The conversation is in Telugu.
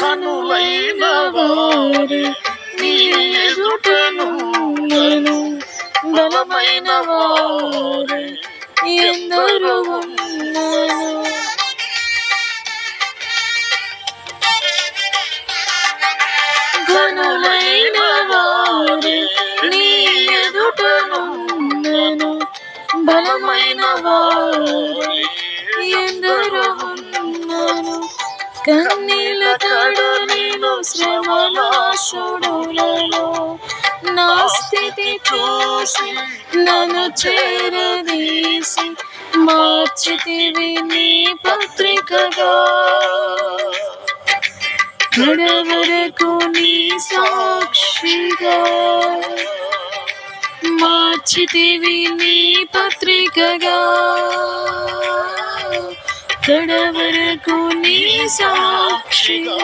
ఘనులైన వారే నీ ఎదుటనుండెను, బలమైన వారే ఎందరో ఉన్నను. ఘనులైన వారే నీ ఎదుటనుండెను, బలమైన వారే ఎందరో ఉన్నను. కన్నీల కడలిలో శ్రమల సుడులలో నా స్థితి చూసి నన్ను చేరదీసి మార్చితివి నీ పత్రికగా. కడవరకు నీ సాక్షిగా మార్చితివి నీ పత్రికగా. కడవరకు నీ సాక్షిగా